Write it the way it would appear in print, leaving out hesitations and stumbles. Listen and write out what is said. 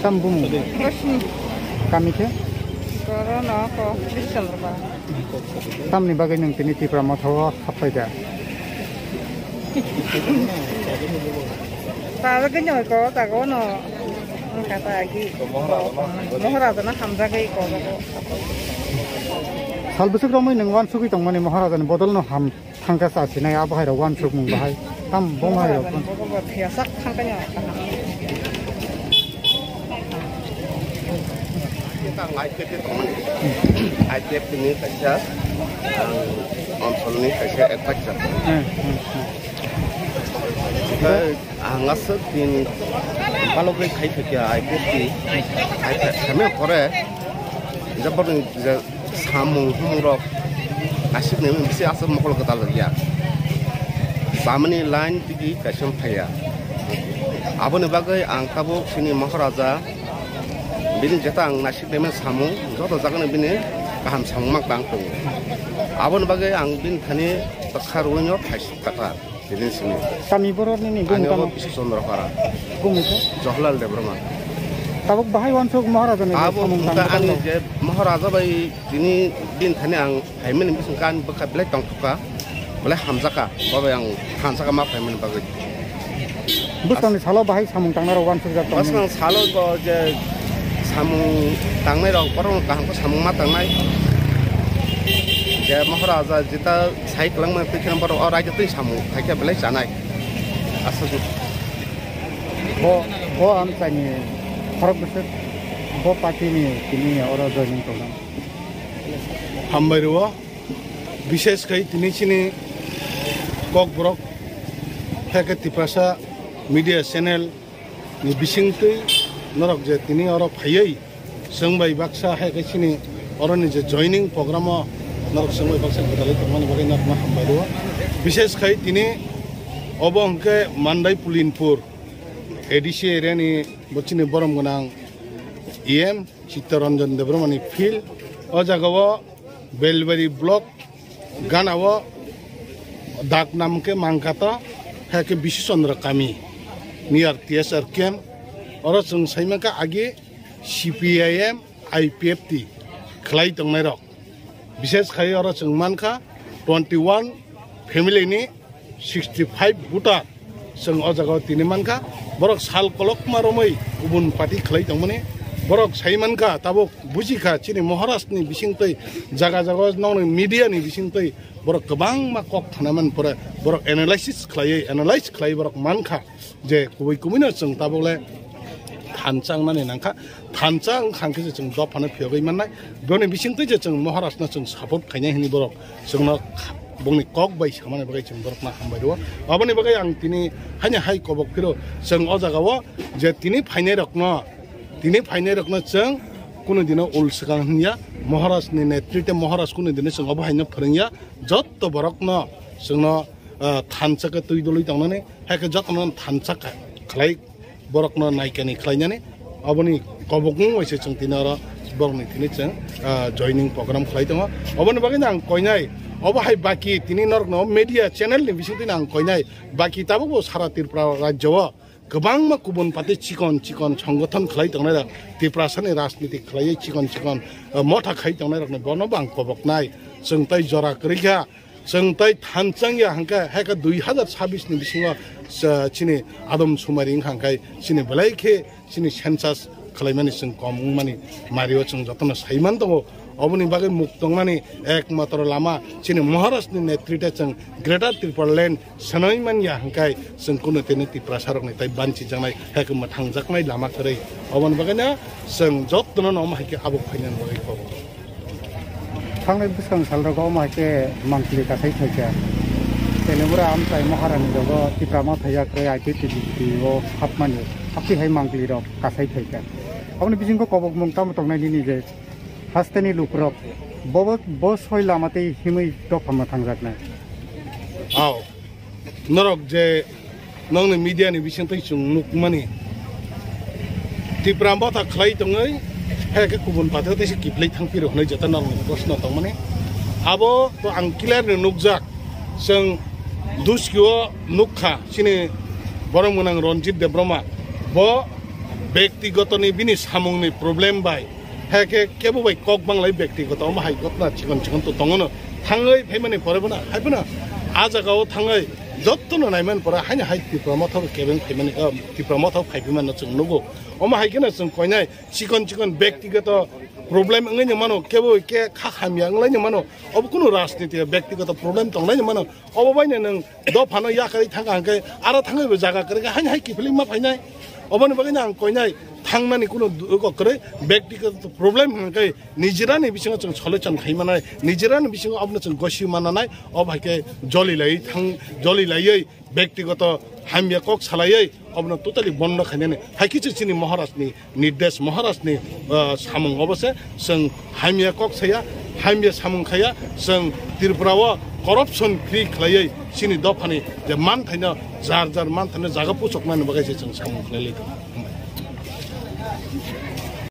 Sambung kami ke Corona ko Christian ba tam ni bagay ng tiniti pramotawa kapay da para ganyan ko ta ko no ang kata agi Maharaja na hamjagay ko salbusuk ramai nang wan sugi tong mani Maharaja ni bodol no ham thangka sa sinai abahai ra wan suk mung bahai tam bomai ra kon thiasak thangkanya ITF ini saja onsul ini saja etak saja. Jika ngasut din kalau kita kayak dia ITF di ITF kami kore, jabur samung humrok asyik nih bisa asal makhluk kita lagi ya. Sama nih lain tinggi kasih payah. Abu nih bagai angka bu sini Maharaja. Bini jatang nasi demen samu, jodoh jangan bini kaham samu mak bangkong. Abon bagai ang bin thani takharunya khas takar bini sini. Kami boror ni gum kami bisa sondor para. Gum itu? Johlal debrama. Tabuk bahai wan suk Maharaja ni. Abon kita ani je Maharaja bai bini bin thani ang haimen bisa kan bekat belai tong tuka, belai hamzaka, bawa yang hamzaka mak haimen bagai. Bukan salah bahai samung tangnar wan suk jatuh. Bukan salah ko je samung tangnai rong porong kahang ko samung mat tangnai je Maharaja jita sai kelang ma pikir porong ora jatuh samung thake belai janai asal bo am tani farok besar bo parti ni kini ora joining program hambairwa বিশেষ kai tini chini kok brok thake tipasa media channel ni bisingtui norok je tini oro phayai sengbai baksa hai ke sini oroni je joining program norok sengbai baksa kudalai tongmani bagai norok ma hambairwa bishes khai tini obong ke Mandai Pulinpur ADC area ni bochini borom gonang EM Chittaranjan Debromani field o jagawo Belbari block ganawo dak nam ke mangkata hai ke bishisondra kami near TSR camp orang seng saya maka agi CPIM IPFT kelai tengah rok, bisnes kaya orang seng manka 21 family ini 65 buta seng ojaga tini manka borok sal kolok maromai ubun parti kelai tengah ni borok saya manka tabok bujika cini Maharaja ni bising toi jaga-jaga nong media ni bising toi borok kebang makok tanaman pura borok analyze kelai borok manka je kubui kumina seng tabok le 단장 만에 난가 단장 관계에서 좀 높아는 벽이 있만나 변에 미싱 뜨지 좀 Maharaja 좀 사법 그냥 힘이 버럭 정말 목니 꼭 바이 사만에 바이 좀 버럭 나 한바이로 아버님 바이 양 티니 하냐 하이 꼬복 필요 정 어자가와 제 티니 파이네럭나 정 कुन दिन उल्सका हन्या Maharaja ने नेतृत्व Maharaja कुन दिन 정 अबो हाइना फरंया जत्त बरक न जोंन थानचक तुइ दलि तंगने हाके जत्त न थानचक खलाइ borok no naikani khlainani aboni kobokung waise chung tinara borok ni tini chung joining program khlai tongo aboni bagai nang koinai obo hai baki tini norok no media channel ni bising tinang koinai baki tabu sara Tripura rajyo gobang ma kubun pati chikon সংগঠন khlai tongnai Tripura sani rajniti khlai chikon motha khai tongnai rok ni bono bang kobok nai chung tai jora krikha जों ताई थानचांग या हंका हैका 2026 नि बिसिङो चिनि आदम सुमारिं हंकाय चिनि बलाइखे चिनि सेन्सास खलाइमानि जों कममानि Mario जों जतन साइमान दङ अबनि बागै मुक्तंमानि एकमात्र लामा चिनि Maharaja नि नेतृत्व जों ग्रेटर Tripura ल्यान्ड सनाइमान या हंकाय जों कुनो तेनि Tripura सारकनि ताई बानचि जानाय हैका थांजाकनाय लामा करै अबनि बागैना जों जतन नम हैके आबो फाइनान बागै थांनाय बोसोराव सालरागाव माके मांखलि गासै थाइका तेलेमुरा आमफ्राय महारानि जग तिप्रामा थायाखै आइटिटिभिओ हाबमानि हाबतिहाय मांखलि रक गासै थाइका अपने बिजिंखौ कबक मुंता मतंनायनि निजे हास्तेनि लुकरक बो सय लामाते हिमै दफामा थांजाकनाय आव नरक जे नंनि मीडियानि बिसिंतै सुंनुकमानि तिप्रामा था खलाय दङै हेके गुबुन पाथो तेसे किप्लै थांफिरो होनाय जता नांगौ प्रश्न दं माने आबो तो आं क्लियर नुकजाक जों दुस्किओ नुखा सिनि बरमगोनां रनजित देब्रमा बो व्यक्तिगतनि बिनि सामुंनि प्रब्लेम बाय हेके केबो बाय कक बांलाय व्यक्तिगत माहाय गतना चिकन तो दङनो थाङै फैमाने परेबना हायबना आ जागाव थाङै जत्तनो नायमान परा हायना हाय तिप्रामा था केबें फैमाने तिप्रामा था फाइबिमान जों नुगो अमा हायकेना जों कयनाय चिकन व्यक्तिगत प्रब्लेम अंगैनो मानो केबो के खाखामिया अंगलायनो मानो अब कुनु राजनीति व्यक्तिगत प्रब्लेम दंलायनो मानो अब बायनो नों दफानो याखै थांगा हांकै आरो थाङैबो जागा करे हाय हाय किफलिं मा फायनाय अबनो बगैनो आं कयनाय थांनानै कुनु करे व्यक्तिगत प्रब्लेम हांकै निजिरानि बिसिङाव जों सलुशन खायमानाय निजिरानि बिसिङाव अबनो जों गसि मानानाय अब हायके जलिलायै व्यक्तिगत हामिया कक सालायै अबनो टोटाली बन्द खायनानै हायकिचे सिनि महाराजनि निर्देश महाराजनि सामुं अबसे जों हामिया कक साया हामिया सामुं खाया जों त्रिपुराव करप्शन फ्री खालायै सिनि दफानि जे मान थायना जार मान थायना जागा पुसकनानै बगायसे जों सामुं खालायलै